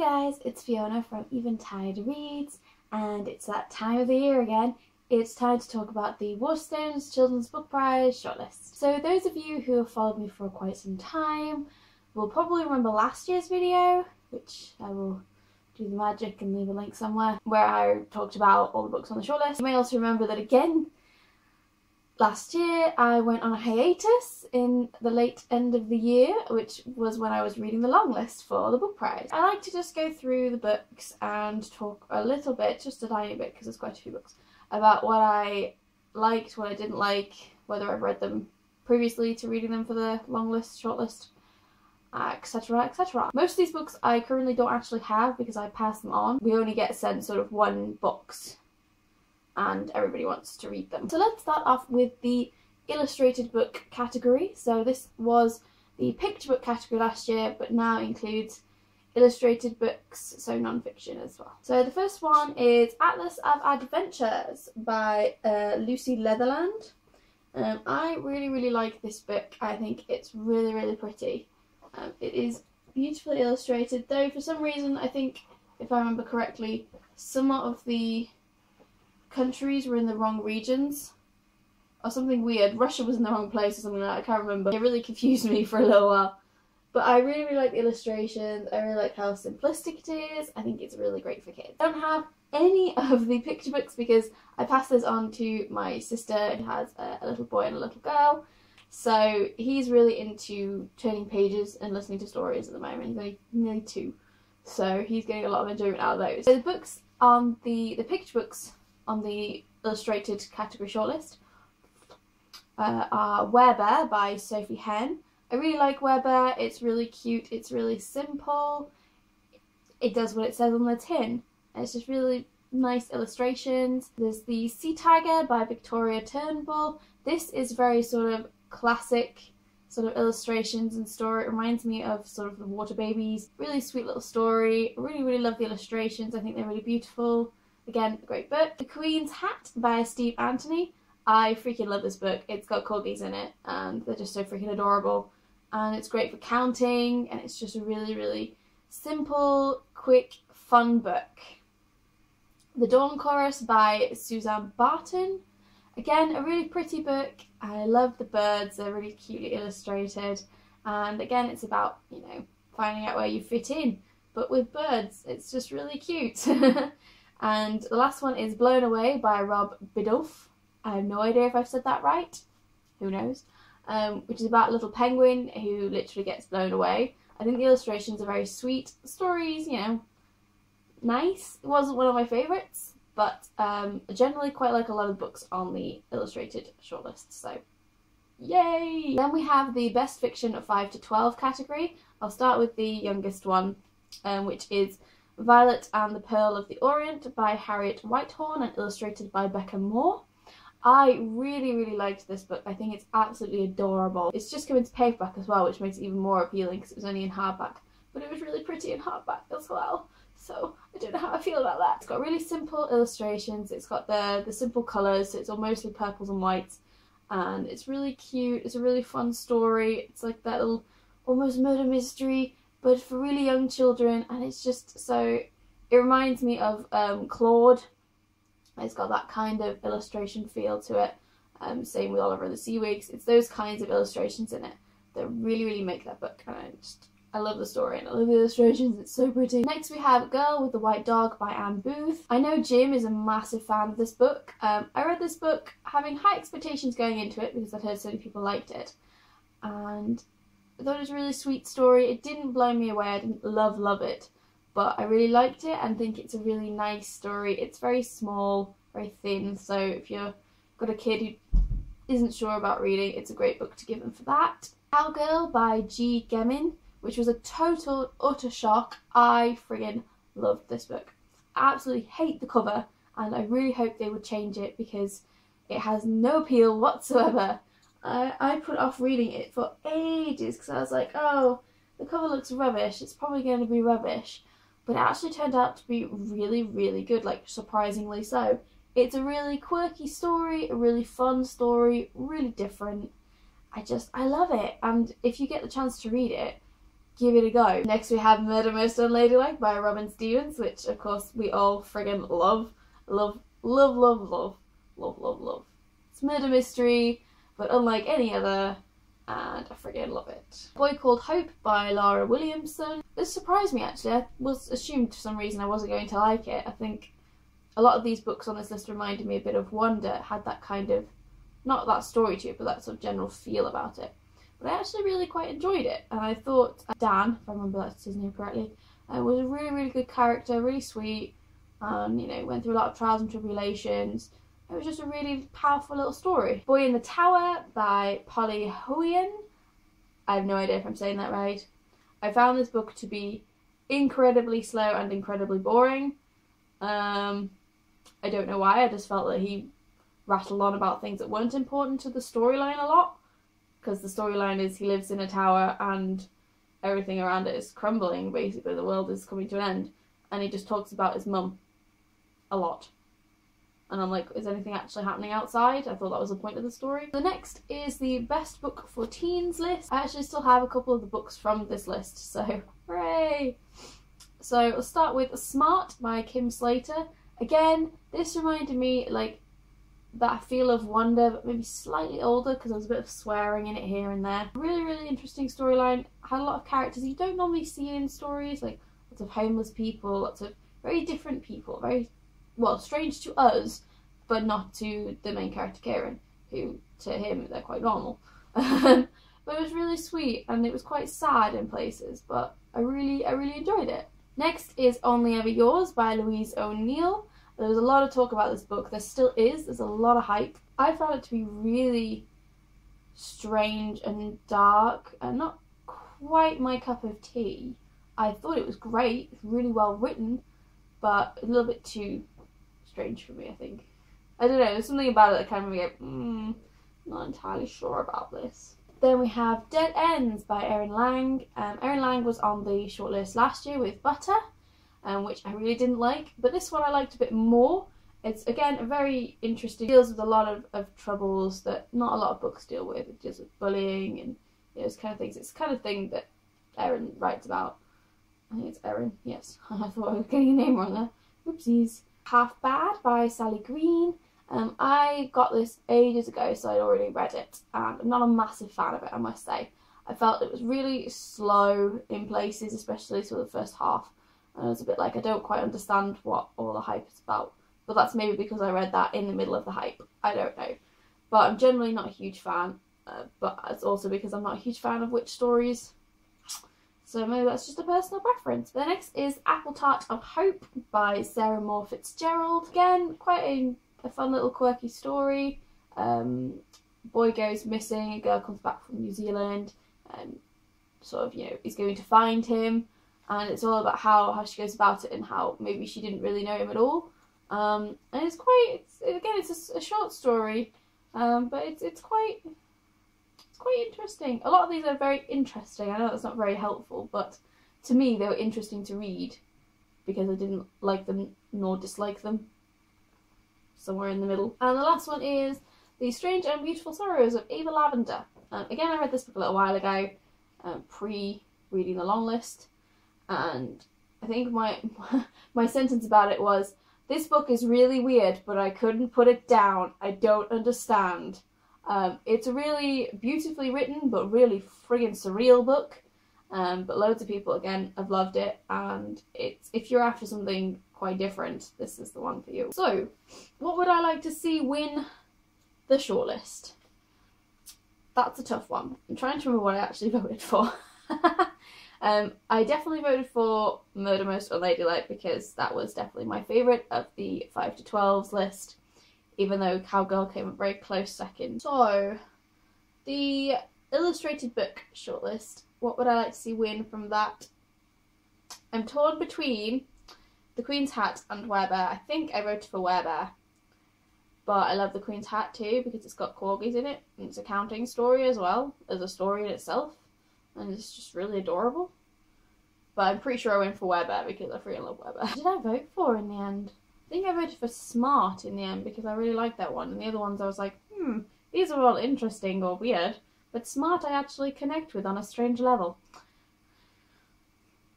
guys, it's Fiona from Eventide Reads, and it's that time of the year again. It's time to talk about the Waterstones Children's Book Prize shortlist. So those of you who have followed me for quite some time will probably remember last year's video, which I will do the magic and leave a link somewhere, where I talked about all the books on the shortlist. You may also remember that again, last year I went on a hiatus in the late end of the year, which was when I was reading the long list for the book prize. I like to just go through the books and talk a little bit, just a tiny bit because there's quite a few books, about what I liked, what I didn't like, whether I've read them previously to reading them for the long list, shortlist, etc, etc. Most of these books I currently don't actually have because I pass them on. We only get sent sort of one box and everybody wants to read them. So let's start off with the illustrated book category. So this was the picture book category last year, but now includes illustrated books, so non-fiction as well. So the first one is Atlas of Adventures by Lucy Leatherland. I really like this book. I think it's really pretty. It is beautifully illustrated, though for some reason I think, if I remember correctly, some of the countries were in the wrong regions or something weird. Russia was in the wrong place or something like that, I can't remember. It really confused me for a little while. But I really like the illustrations, I really like how simplistic it is. I think it's really great for kids. I don't have any of the picture books because I passed this on to my sister who has a little boy and a little girl. So he's really into turning pages and listening to stories at the moment. He's only nearly 2. So he's getting a lot of enjoyment out of those. So the books on the picture books on the illustrated category shortlist are Werebear by Sophie Henn. I really like Werebear. It's really cute, it's really simple, it does what it says on the tin, and it's just really nice illustrations. There's the Sea Tiger by Victoria Turnbull. This is very sort of classic sort of illustrations and story. It reminds me of sort of the Water Babies. Really sweet little story. I really love the illustrations. I think they're really beautiful. Again, a great book. The Queen's Hat by Steve Anthony. I freaking love this book. It's got corgis in it and they're just so freaking adorable. And it's great for counting, and it's just a really simple, quick, fun book. The Dawn Chorus by Suzanne Barton. Again, a really pretty book. I love the birds, they're really cutely illustrated. And again, it's about, you know, finding out where you fit in. But with birds, it's just really cute. And the last one is Blown Away by Rob Biddulph. I have no idea if I've said that right. Who knows? Which is about a little penguin who literally gets blown away. I think the illustrations are very sweet. The story's, you know, nice. It wasn't one of my favourites, but I generally quite like a lot of books on the illustrated shortlist, so yay! Then we have the Best Fiction of 5 to 12 category. I'll start with the youngest one, which is Violet and the Pearl of the Orient by Harriet Whitehorn and illustrated by Becca Moore. I really liked this book. I think it's absolutely adorable. It's just come into paperback as well, which makes it even more appealing because it was only in hardback. But it was really pretty in hardback as well. So I don't know how I feel about that. It's got really simple illustrations. It's got the simple colours, so it's all mostly purples and whites. And it's really cute. It's a really fun story. It's like that little almost murder mystery, but for really young children. And it's just so... It reminds me of Claude. It's got that kind of illustration feel to it. Same with Oliver and the Seawigs. It's those kinds of illustrations in it that really make that book. And I love the story and I love the illustrations. It's so pretty. Next we have Girl with the White Dog by Anne Booth. I know Jim is a massive fan of this book. I read this book having high expectations going into it because I'd heard so many people liked it. And I thought it was a really sweet story. It didn't blow me away. I didn't love it. But I really liked it and think it's a really nice story. It's very small, very thin, so if you've got a kid who isn't sure about reading, it's a great book to give them for that. Cowgirl by G. Gemin, which was a total, utter shock. I friggin' loved this book. I absolutely hate the cover, and I really hope they would change it because it has no appeal whatsoever. I put off reading it for ages because I was like, oh, the cover looks rubbish, it's probably going to be rubbish. But it actually turned out to be really good, like surprisingly so. It's a really quirky story, a really fun story, really different. I love it, and if you get the chance to read it, give it a go. Next we have Murder Most Unladylike by Robin Stevens, which of course we all friggin' love. Love, love, love, love, love, love, love. It's murder mystery, but unlike any other, and I friggin' love it. Boy Called Hope by Lara Williamson. This surprised me actually. I was assumed for some reason I wasn't going to like it. I think a lot of these books on this list reminded me a bit of Wonder. It had that kind of, not that story to it, but that sort of general feel about it. But I actually really quite enjoyed it, and I thought Dan, if I remember that's his name correctly, was a really, really good character, really sweet, and, you know, went through a lot of trials and tribulations. It was just a really powerful little story. Boy in the Tower by Polly Hoyen. I have no idea if I'm saying that right. I found this book to be incredibly slow and incredibly boring. I don't know why, I just felt that he rattled on about things that weren't important to the storyline a lot. Because the storyline is he lives in a tower and everything around it is crumbling, basically the world is coming to an end. And he just talks about his mum a lot. And I'm like, is anything actually happening outside? I thought that was the point of the story. The next is the best book for teens list. I actually still have a couple of the books from this list, so hooray! So we'll start with Smart by Kim Slater. Again, this reminded me like that feel of Wonder, but maybe slightly older because there was a bit of swearing in it here and there. Really, really interesting storyline. Had a lot of characters you don't normally see in stories, like lots of homeless people, lots of very different people, very, well, strange to us, but not to the main character Kieran, who, to him, they're quite normal. But it was really sweet, and it was quite sad in places, but I really enjoyed it. Next is Only Ever Yours by Louise O'Neill. There was a lot of talk about this book. There still is. There's a lot of hype. I found it to be really strange and dark and not quite my cup of tea. I thought it was great. It's really well written, but a little bit too strange for me, I think. I don't know. There's something about it that kind of made me go, not entirely sure about this. Then we have Dead Ends by Erin Lang. Erin Lang was on the shortlist last year with Butter, which I really didn't like, but this one I liked a bit more. It's, again, a very interesting, deals with a lot of troubles that not a lot of books deal with. It deals with bullying and, you know, those kind of things. It's the kind of thing that Erin writes about. I think it's Erin, yes. I thought I was getting a name wrong there. Oopsies. Half Bad by Sally Green. I got this ages ago, so I'd already read it, and I'm not a massive fan of it, I must say. I felt it was really slow in places, especially sort of the first half. And I was a bit like, I don't quite understand what all the hype is about. But that's maybe because I read that in the middle of the hype. I don't know. But I'm generally not a huge fan. But it's also because I'm not a huge fan of witch stories. So maybe that's just a personal preference. The next is Apple Tart of Hope by Sarah Moore Fitzgerald. Again, quite a fun little quirky story. Boy goes missing, a girl comes back from New Zealand, and sort of, you know, is going to find him. And it's all about how she goes about it and how maybe she didn't really know him at all. And it's a short story, but it's quite interesting. A lot of these are very interesting. I know that's not very helpful, but to me they were interesting to read because I didn't like them nor dislike them. Somewhere in the middle. And the last one is The Strange and Beautiful Sorrows of Ava Lavender. Again, I read this book a little while ago, pre-reading the long list. And I think my sentence about it was, this book is really weird, but I couldn't put it down. I don't understand. It's a really beautifully written, but really friggin' surreal book. But loads of people, again, have loved it. And if you're after something quite different, this is the one for you. So, what would I like to see win the shortlist? That's a tough one. I'm trying to remember what I actually voted for. I definitely voted for Murder Most Unladylike because that was definitely my favourite of the 5 to 12s list, even though Cowgirl came a very close second. So, the illustrated book shortlist, what would I like to see win from that? I'm torn between The Queen's Hat and Werebear. I think I voted for Werebear, but I love The Queen's Hat too because it's got corgis in it, and it's a counting story as well as a story in itself. And it's just really adorable. But I'm pretty sure I went for Werebear because I freaking love Werebear. What did I vote for in the end? I think I voted for Smart in the end because I really liked that one. And the other ones I was like, these are all interesting or weird. But Smart I actually connect with on a strange level.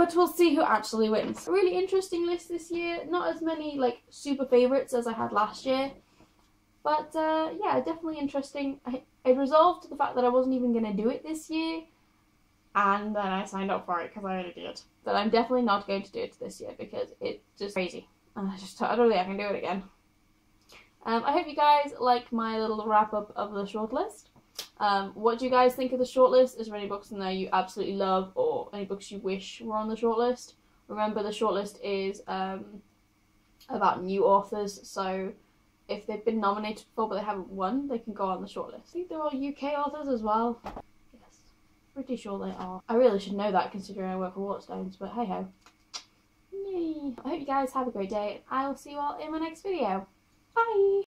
But we'll see who actually wins. A really interesting list this year. Not as many like super favourites as I had last year. But yeah, definitely interesting. I resolved to the fact that I wasn't even going to do it this year. And then I signed up for it because I'm an idiot. But I'm definitely not going to do it this year because it's just crazy. And I don't think I can do it again. I hope you guys like my little wrap up of the shortlist. What do you guys think of the shortlist? Is there any books in there you absolutely love or any books you wish were on the shortlist? Remember, the shortlist is about new authors, so if they've been nominated before but they haven't won, they can go on the shortlist. I think they're all UK authors as well. Yes, pretty sure they are. I really should know that considering I work for Waterstones, but hey ho. Yay. I hope you guys have a great day and I will see you all in my next video. Bye!